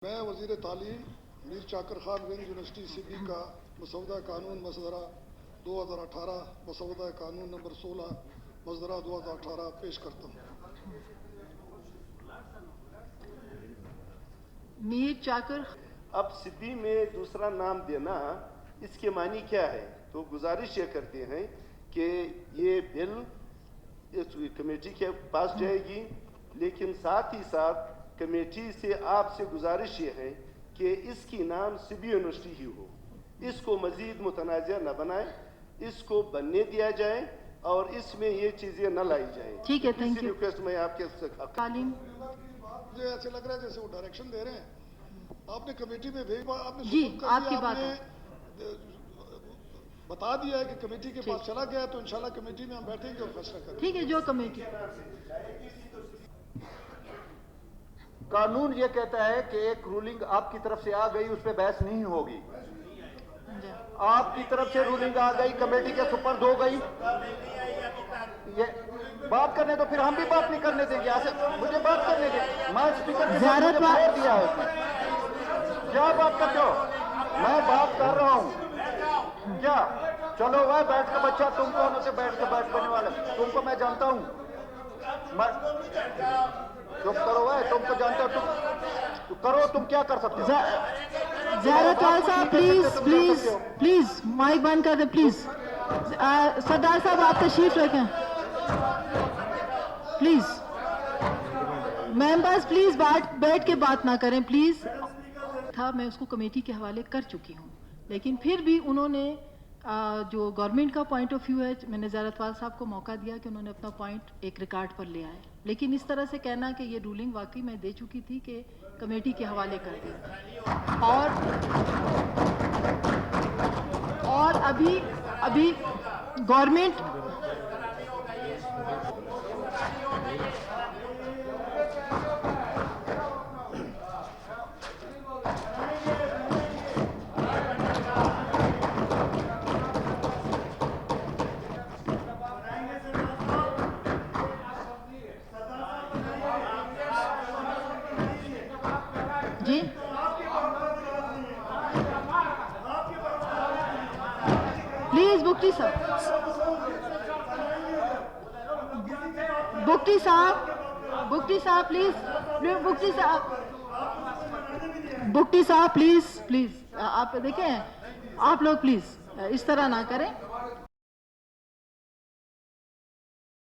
मैं वज़ीर तालीम मीर चाकर खान विंग यूनिवर्सिटी सिटी का मसौदा कानून मसदरा 2018 मसौदा कानून नंबर 16 मसदरा 2018 पेश करता हूँ। मीर चाकर, अब सिद्दी में दूसरा नाम देना इसके मानी क्या है? तो गुजारिश ये करते हैं कि ये बिल कमेटी के पास जाएगी, लेकिन साथ ही साथ कमेटी से आपसे गुजारिश ये है कि इसकी नाम सिबी यूनिवर्सिटी ही हो, इसको मजीद मुतनाज़ा न बनाए, इसको बनने दिया जाए और इसमें ये चीज़ें न लाई जाए। ठीक है, थैंक यू। रिक्वेस्ट मैं आपके तालीम मुझे ऐसे लग रहा है जैसे वो डायरेक्शन दे रहे हैं। आपने कमेटी में भेज आपने जी, सुपुर्द कर आपकी दिया, बात आपने बता दिया है कि कमेटी के पास चला गया, तो इंशाल्लाह कमेटी में हम बैठेंगे और फैसला करेंगे। ठीक है, जो कमेटी कानून ये कहता है कि एक रूलिंग आपकी तरफ से आ गई, उस पर बहस नहीं होगी। आपकी तरफ से रूलिंग आ गई, कमेटी के सुपर्द हो गई, ये बात करने तो फिर हम भी बात नहीं करने देंगे। ऐसे मुझे बात करने देंगे, मैं स्पीकर के साथ मुझे वोट दिया है। क्या बात करते हो? मैं बात कर रहा हूँ क्या? चलो वह बैठ का बच्चा, तुम कौन होते बैठ के बैठ करने वाले? तुमको मैं जानता हूँ। चुप करो, वह तुमको जानता हो, तुम करो, तुम क्या कर सकते हो? ज़ारतवाल साहब प्लीज प्लीज प्लीज माइक बंद कर दे प्लीज। सरदार साहब आप तशरीफ रखें प्लीज। मेंबर्स प्लीज बैठ के बात ना करें प्लीज। था मैं उसको कमेटी के हवाले कर चुकी हूँ, लेकिन फिर भी उन्होंने जो गवर्नमेंट का पॉइंट ऑफ व्यू है, मैंने ज़ारतवाल साहब को मौका दिया कि उन्होंने अपना पॉइंट एक रिकॉर्ड पर ले आए, लेकिन इस तरह से कहना कि ये रूलिंग वाकई मैं दे चुकी थी कि कमेटी के हवाले कर दी, और अभी गवर्नमेंट जी प्लीज बुक्टी साहब प्लीज, बुक्टी साहब प्लीज आप देखें, आप लोग प्लीज इस तरह ना करें।